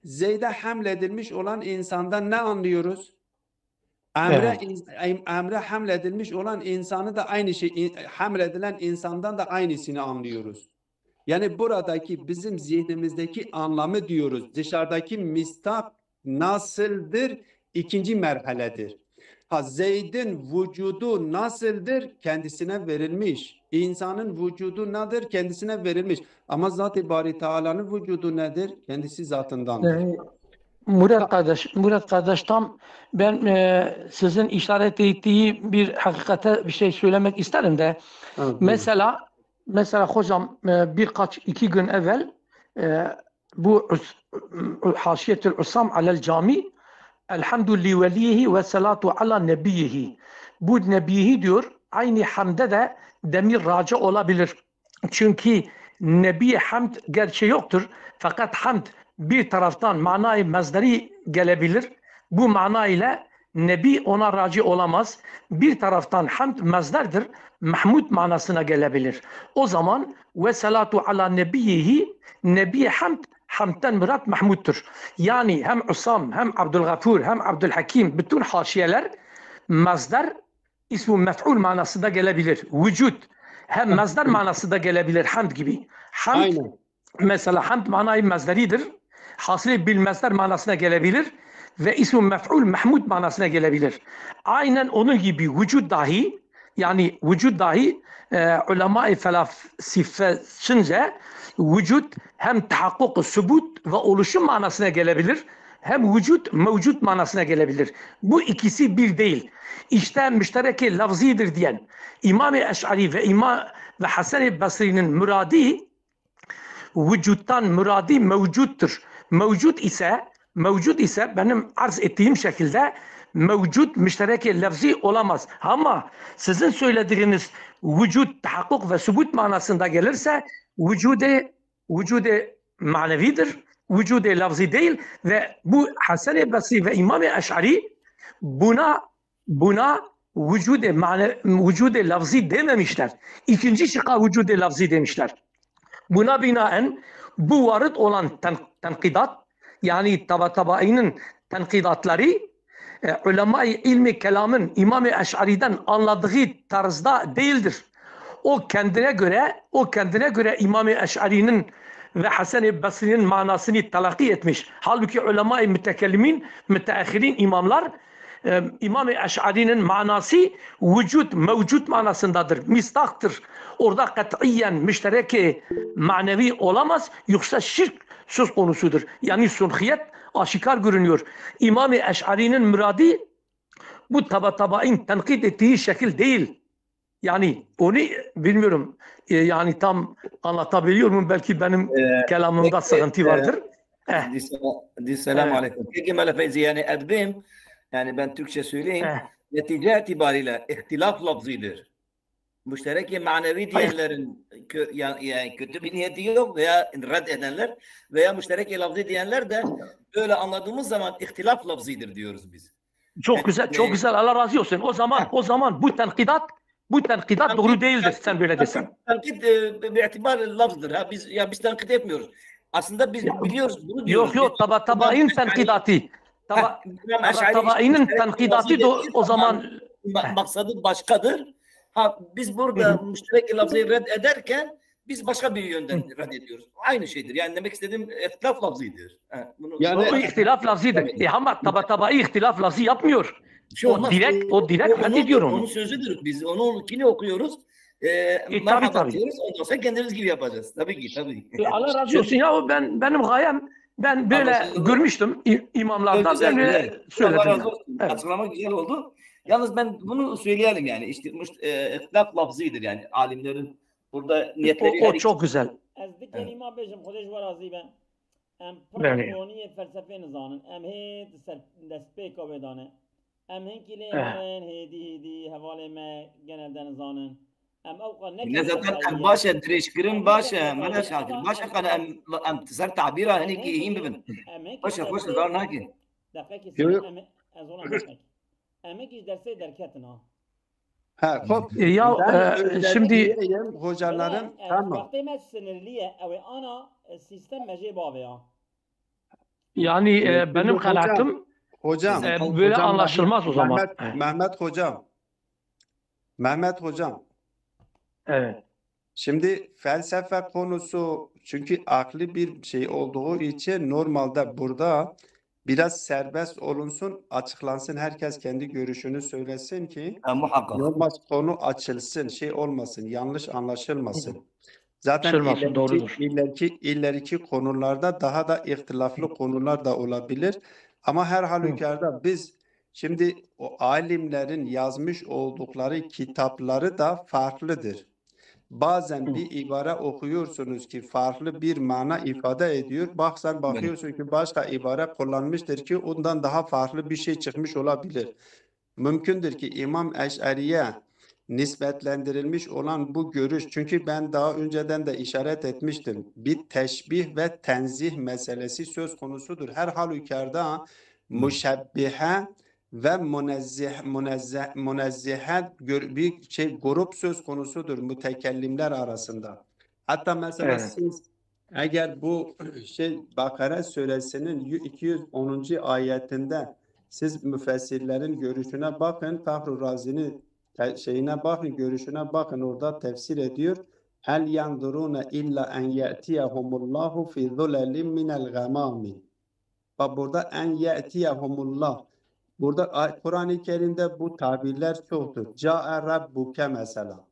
Zeyd'e hamledilmiş olan insandan ne anlıyoruz? Emre hamledilmiş olan insanı da aynı şey, hamledilen insandan da aynısını anlıyoruz. Yani buradaki bizim zihnimizdeki anlamı diyoruz. Dışarıdaki mistak nasıldır? İkinci merhaledir. Zeyd'in vücudu nasıldır? Kendisine verilmiş. İnsanın vücudu nedir? Kendisine verilmiş. Ama Zat-ı Bari Teala'nın vücudu nedir? Kendisi zatındandır. Murat kardeş tam ben sizin işaret ettiği bir hakikate bir şey söylemek isterim de. Evet, Mesela hocam iki gün evvel bu Haşiyetül Usam alel Cami Elhamdülillah velihi ve salatu ala nebiyyihi. Bu nebiyyihi diyor aynı hamde de demir raci olabilir. Çünkü nebi hamd gerçeği yoktur. Fakat hamd bir taraftan manayı mezderi gelebilir. Bu mana ile nebi ona raci olamaz. Bir taraftan hamd mezderdir. Mahmud manasına gelebilir. O zaman ve salatu ala nebiyyihi nebi hamdten murat Mahmud'tur. Yani hem Usam hem Abdülgafur hem Abdülhakim bütün haşiyeler mezder ismi mef'ul manasında gelebilir. Vücut hem mezder manasında gelebilir hamd gibi. Hamd mesela hamd manayı mezderidir. Hasıl bil mezder manasına gelebilir ve ismi mef'ul mahmud manasına gelebilir. Aynen onun gibi vücut dahi yani vücut dahi ulema-i felsefince vücut hem tahakkuk, subut ve oluşum manasına gelebilir. Hem vücut mevcut manasına gelebilir. Bu ikisi bir değil. İşte müştereke lafzidir diyen İmam-ı Eş'ari ve Hasan-ı Basri'nin muradi vücuttan muradi mevcuttur. Mevcut ise benim arz ettiğim şekilde mevcut müştereke lafzi olamaz. Ama sizin söylediğiniz vücut, tahakkuk ve subut manasında gelirse vücude manevidir. Vücude lafzi değil ve bu Hasan-ı Basri ve İmam-ı Eş'ari buna vücude lafzi dememişler. İkinci şıkka vücude lafzi demişler. Buna binaen bu varıt olan tenkidat yani tabainin tenkidatları ulema-i ilmi kelamın İmam-ı Eş'ari'den anladığı tarzda değildir. O kendine göre İmam-ı Eş'ari'nin ve Hasan-ı Basri'nin manasını talakki etmiş. Halbuki ulema-i mütekellimin, müteahhirin imamlar İmam-ı Eş'ari'nin manası mevcut manasındadır. Mistaktır. Orada katiyen müştereke manevi olamaz. Yoksa şirk söz konusudur. Yani sunhiyet aşikar görünüyor. İmam-ı Eş'ari'nin muradi bu tabain tenkit ettiği şekil değil. Yani onu bilmiyorum. Yani tam anlatabiliyor muyum? Belki benim kelamımda sıkıntı vardır. Eh, Di selam Evet. aleyküm. Peki Mele Feyzi yani edbim yani ben Türkçe söyleyeyim. eh. Netice itibariyle ihtilaf lafzidir. Müşterek manevi diyenlerin yani kötü bir niyeti yok veya red edenler veya müşterek lafzi diyenler de öyle anladığımız zaman ihtilaf lafzidir diyoruz biz. Çok güzel, çok güzel. Allah razı olsun. O zaman bu tenkidat doğru değildir sen böyle desen. Tenkit bir itibar lafzdır. Ha biz tenkit etmiyoruz. Aslında biz biliyoruz bunu diyoruz. Yok tabain tenkidatı. Tabainin tenkidatı da o zaman maksadı başkadır. Ha biz burada müşterek lafzıyı red ederken biz başka bir yönden red ediyoruz. Aynı şeydir. Yani demek istediğim ihtilaf lafzıdır. Yani- o ihtilaf lafzidir. Ama tabai ihtilaf lafzı yapmıyor. O direkt red ediyor Onun onu. sözüdür. Biz onunkini okuyoruz. Merhaba tabii. diyoruz. Ondan sonra kendimiz gibi yapacağız. Tabii ki. Allah razı olsun ya benim gayem ben böyle Anlaşıldı. görmüştüm imamlardan Güzel, ben güzel. böyle söyledim. Allah razı olsun. Evet. Açıklama güzel oldu. Yalnız ben bunu söyleyelim yani. İşte ihtilaf lafzıdır yani. Alimlerin burada niyetleri O çok güzel. Ez di kelîma bêjim xwe ji we razî be. Em Bəli. pir roniyê felsefê nizanin. Em hê di ser destpêka wê dane. Em hinkî lê Evet. herin hêdî hevalê me genelde nizanin. Em evqa Ne zaten em başa dirişkirin başa mele şakir. Başa kana em tisar tabira hani ki iyiyim bibin. Başa hoş dar naki. Deqekî Yo, yo. em ez olam deqek. Em hinkî dersê derketin ha. Ha, hop. Ya Ben şimdi diyeyim hocalarım tamam. Vaktê me sinirliye ew ê ana sistem me jê bavê ya. yani benim Hocam, kanaatim Hocam. böyle hocam, anlaşılmaz o zaman. Evet. Mehmet hocam. Evet. Şimdi felsefe konusu çünkü akli bir şey olduğu için normalde burada biraz serbest olunsun, açıklansın. Herkes kendi görüşünü söylesin ki Muhakkak. normal konu açılsın, şey olmasın, yanlış anlaşılmasın. Zaten Anlaşılmasın, doğrudur. ileriki konularda daha da ihtilaflı konular da olabilir. Ama her halükarda biz şimdi o alimlerin yazmış oldukları kitapları da farklıdır. Bazen bir ibare okuyorsunuz ki farklı bir mana ifade ediyor. Bakıyorsun ki başka ibare kullanmıştır ki ondan daha farklı bir şey çıkmış olabilir. Mümkündür ki İmam Eş'ariye nispetlendirilmiş olan bu görüş, çünkü ben daha önceden de işaret etmiştim, bir teşbih ve tenzih meselesi söz konusudur. Her halükarda müşebbihe ve münezzihe bir grup söz konusudur mütekellimler arasında. Hatta mesela Evet. siz eğer bu Bakara suresinin 210. ayetinde siz müfessirlerin görüşüne bakın, Fahru Razi'nin görüşüne bakın, orada tefsir ediyor. Hel yanduruna illa en ye'tiyehumullahu fi zulalin minel gamami. Bak burada en ye'tiyehumullah. Burada Kur'an-ı Kerim'de bu tabirler çoktur. Câ'e rabbuke mesela.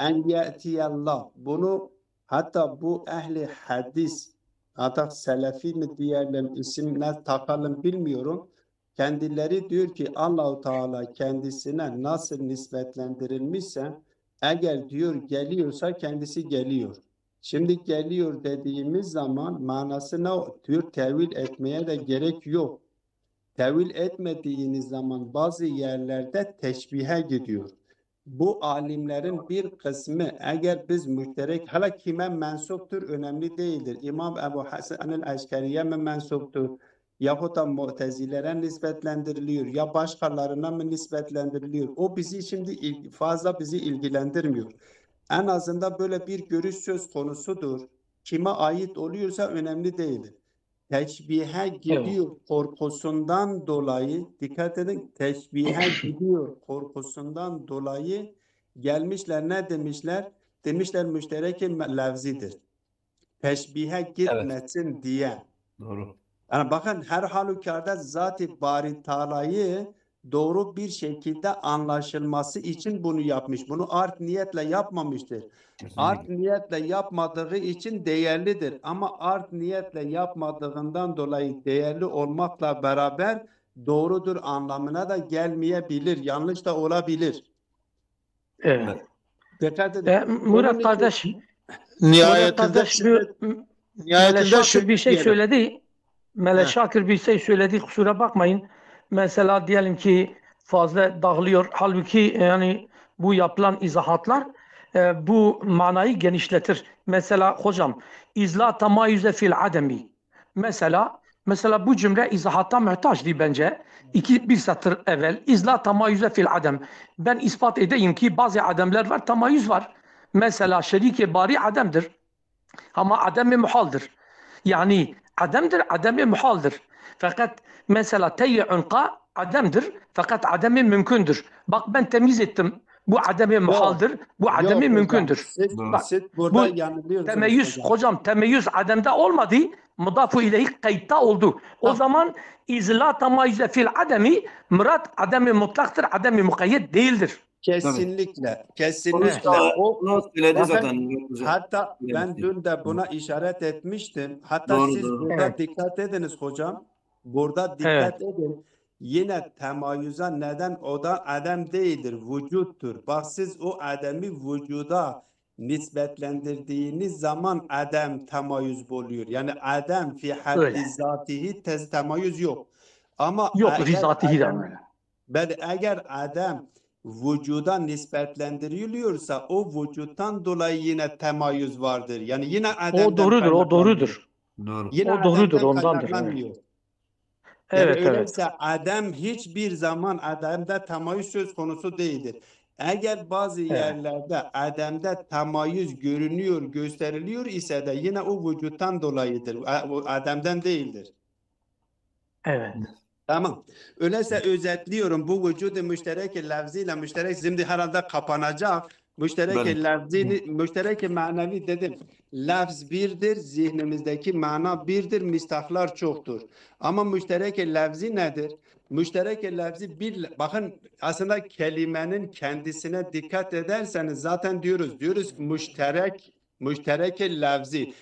En ye'tiyallah. Bunu hatta bu ehli hadis, hatta selefi mi diyelim, isimler takalım bilmiyorum. Kendileri diyor ki Allah-u Teala kendisine nasıl nispetlendirilmişse, eğer diyor geliyorsa kendisi geliyor. Şimdi geliyor dediğimiz zaman manasına diyor tevil etmeye de gerek yok. Tevil etmediğiniz zaman bazı yerlerde teşbihe gidiyor. Bu alimlerin bir kısmı eğer biz müşterek hala kime mensuptur önemli değildir. İmam Ebu Hasan el-Eşkeriye mi mensuptur? Yahut da Mu'tezilere nispetlendiriliyor ya başkalarına mı nispetlendiriliyor? O bizi şimdi fazla bizi ilgilendirmiyor. En azından böyle bir görüş söz konusudur. Kime ait oluyorsa önemli değildir. Teşbihe gidiyor korkusundan dolayı, dikkat edin, teşbihe gidiyor korkusundan dolayı gelmişler ne demişler? Demişler müşterek-i lafzidir. Teşbihe gitmesin diye. Doğru. Yani bakın her halükarda Zat-ı Bari Teala'yı doğru bir şekilde anlaşılması için bunu yapmış. Bunu art niyetle yapmamıştır. Art niyetle yapmadığı için değerlidir. Ama art niyetle yapmadığından dolayı değerli olmakla beraber doğrudur anlamına da gelmeyebilir. Yanlış da olabilir. Evet. Dikkat edin. Murat kardeş, Nihayetinde bir şey söyledi. Melek Şakir bir şey söyledi, kusura bakmayın. Mesela diyelim ki fazla dağılıyor. Halbuki yani bu yapılan izahatlar bu manayı genişletir. Mesela hocam izla tamayüze fil ademi. Mesela bu cümle izahata muhtaçtı bence. Bir satır evvel izla tamayüze fil adem. Ben ispat edeyim ki bazı ademler var, tamayüz var. Mesela şerike bari ademdir. Ama adem-i muhaldir. Yani ademdir, adem-i muhaldir. Fakat mesela teyye unqa ademdir. Fakat adem-i mümkündür. Bak ben temiz ettim. Bu adem-i muhaldir. Bu Yok adem-i hocam. mümkündür. Bak Siz burada bu yanılıyorsunuz temeyyüz hocam. hocam temeyyüz ademde olmadı. Mudafu ileyhi kayıtta oldu. O zaman izla tamayüze fil ademi murat adem-i mutlaktır. Adem-i mukayyet değildir. Kesinlikle. Sonuçta Kesinlikle. O onu söyledi bakın, zaten. Hocam. hatta ben Söylemişti. dün de buna işaret etmiştim. Hatta Doğru, siz doğru. burada Evet. dikkat ediniz hocam. Burada Evet. dikkat edin. Yine temayüze neden o da adem değildir, vücuttur. Bak siz o ademi vücuda nispetlendirdiğiniz zaman adem temayüz oluyor. Yani adem fi Öyle. haddi zatihi temayüz yok. Ama Yok eğer rizatihi de adem öyle. eğer adem vücuda nispetlendiriliyorsa o vücuttan dolayı yine temayüz vardır. Yani yine O ademden doğrudur, o kaynaklanmıyor. doğrudur. Doğru. Yine O doğrudur, ademden ondandır. Evet. kaynaklanmıyor. Yani Evet, evet. öyleyse adem hiçbir zaman ademde temayüz söz konusu değildir. Eğer bazı Evet. yerlerde ademde temayüz görünüyor, gösteriliyor ise de yine o vücuttan dolayıdır. O ademden değildir. Evet. Tamam. Öyleyse özetliyorum. Bu vücudu müşterek lafziyle müşterek şimdi herhalde kapanacak. Müşterek Benim. lafzini, müşterek manevi dedim. Lafz birdir, zihnimizdeki mana birdir, mistahlar çoktur. Ama müşterek lafzi nedir? Müşterek lafzi bir, bakın aslında kelimenin kendisine dikkat ederseniz zaten diyoruz müşterek lafzi.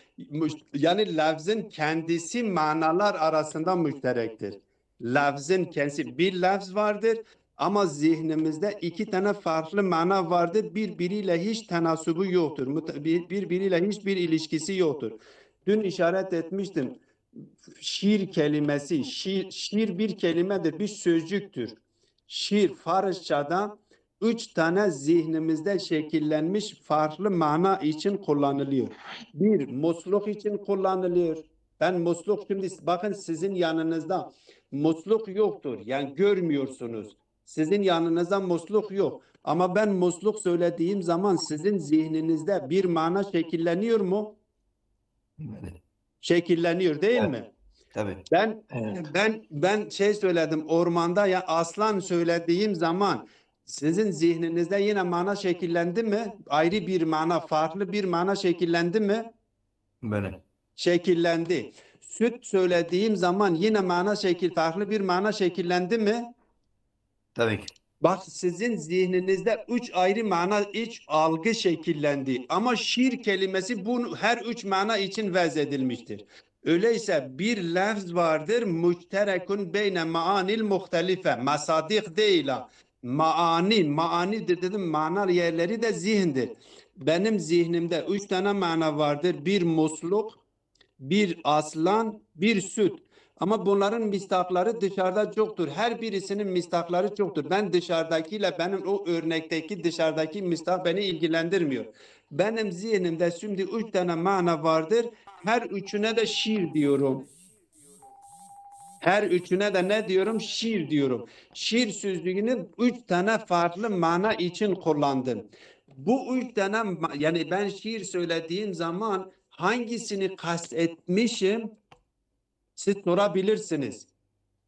Yani lafzın kendisi manalar arasında müşterektir. Lafzın kendisi bir lafz vardır ama zihnimizde iki tane farklı mana vardır. Birbiriyle hiç tenasubu yoktur. Birbiriyle hiçbir ilişkisi yoktur. Dün işaret etmiştim. Şiir kelimesi, şiir bir kelimedir, bir sözcüktür. Şiir Farsçada üç tane zihnimizde şekillenmiş farklı mana için kullanılıyor. Bir, musluk için kullanılıyor. Ben musluk şimdi bakın sizin yanınızda musluk yoktur. Yani görmüyorsunuz. Sizin yanınızda musluk yok. Ama ben musluk söylediğim zaman sizin zihninizde bir mana şekilleniyor mu? Şekilleniyor değil mi? Tabii. Evet. Ben şey söyledim ormanda ya aslan söylediğim zaman sizin zihninizde yine mana şekillendi mi? Ayrı bir mana, farklı bir mana şekillendi mi? Benim. Şekillendi. Süt söylediğim zaman yine farklı bir mana şekillendi mi? Tabii ki. Bak sizin zihninizde üç ayrı mana, üç algı şekillendi. Ama şiir kelimesi bu her üç mana için vezedilmiştir. Öyleyse bir lafz vardır. Müşterekun beyne maanil muhtelife. Masadik değil ha. Maanidir dedim. Mana yerleri de zihindir. Benim zihnimde üç tane mana vardır. Bir musluk, bir aslan, bir süt. Ama bunların mistakları dışarıda çoktur. Her birisinin mistakları çoktur. Ben dışarıdakiyle benim o örnekteki dışarıdaki mistak beni ilgilendirmiyor. Benim zihnimde şimdi üç tane mana vardır. Her üçüne de şiir diyorum. Her üçüne de ne diyorum? Şiir diyorum. Şiir sözlüğünü üç tane farklı mana için kullandım. Bu üç tane yani ben şiir söylediğim zaman hangisini kastetmişim? Siz sorabilirsiniz.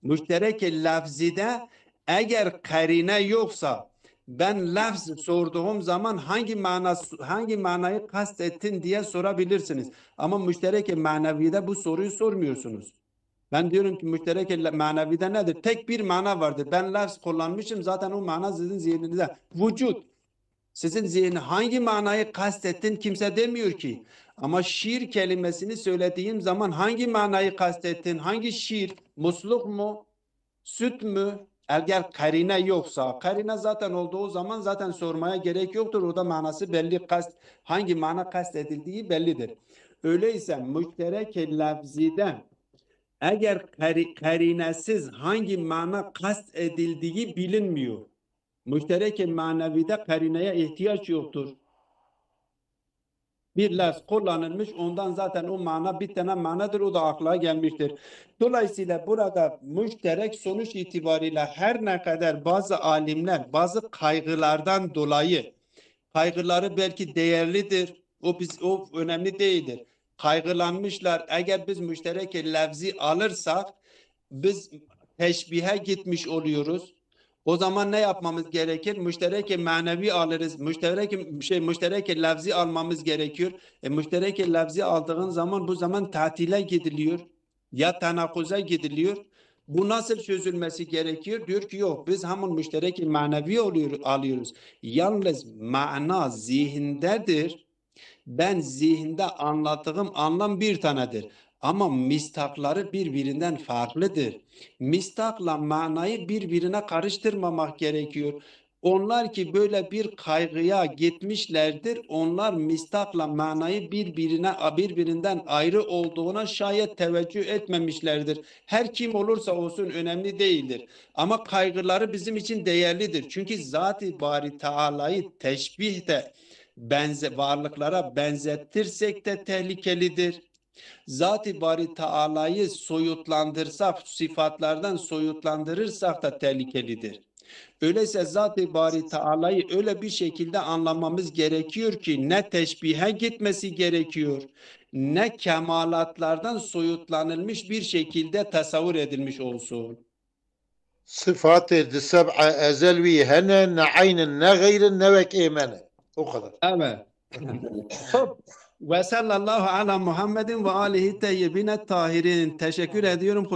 Müşterek lafzide eğer karine yoksa ben lafz sorduğum zaman hangi manayı kastettin diye sorabilirsiniz. Ama müşterek manevide bu soruyu sormuyorsunuz. Ben diyorum ki müşterek manevide nedir? Tek bir mana vardır. Ben lafz kullanmışım zaten o mana sizin zihninizde. Vücut. Sizin zihni hangi manayı kastettin kimse demiyor ki. Ama şiir kelimesini söylediğim zaman hangi manayı kastettin? Hangi şiir? Musluk mu? Süt mü? Eğer karine yoksa, karine zaten olduğu zaman zaten sormaya gerek yoktur. Orada manası belli, hangi mana kastedildiği bellidir. Öyleyse müşterek lafziden Eğer karinesiz hangi mana kast edildiği bilinmiyor. Müşterek-i manevide karineye ihtiyaç yoktur. Bir lafz kullanılmış, ondan zaten o mana bir tane manadır, o da akla gelmiştir. Dolayısıyla burada müşterek sonuç itibariyle her ne kadar bazı alimler bazı kaygılardan dolayı, kaygıları belki değerlidir, o önemli değildir. Kaygılanmışlar, eğer biz müşterek lafzi alırsak biz teşbihe gitmiş oluyoruz. O zaman ne yapmamız gerekir? Müşterek manevi alırız. Müşterek lafzi almamız gerekiyor. Müşterek lafzi aldığın zaman bu zaman tatile gidiliyor. Ya tenakuza gidiliyor. Bu nasıl çözülmesi gerekiyor? Diyor ki yok, biz hemen müşterek manevi alıyoruz. Yalnız mana zihindedir. Ben zihinde anlattığım anlam bir tanedir. Ama mistakları birbirinden farklıdır. Mistakla manayı birbirine karıştırmamak gerekiyor. Onlar ki böyle bir kaygıya gitmişlerdir. Onlar mistakla manayı birbirinden ayrı olduğuna şayet teveccüh etmemişlerdir. Her kim olursa olsun önemli değildir. Ama kaygıları bizim için değerlidir. Çünkü Zat-ı Bari Teala'yı teşbih de varlıklara benzettirsek de tehlikelidir. Zat-ı Bari Teala'yı soyutlandırsak, sıfatlardan soyutlandırırsak da tehlikelidir. Öyleyse Zat-ı Bari Teala'yı öyle bir şekilde anlamamız gerekiyor ki ne teşbihe gitmesi gerekiyor, ne kemalatlardan soyutlanılmış bir şekilde tasavvur edilmiş olsun. Sıfat-ı seb'a ezelvi hene ne aynen ne gayrin ne vek emene. O kadar. Evet. Ve sallallahu ala Muhammedin ve alihi teyyibine tahirin. Teşekkür ediyorum.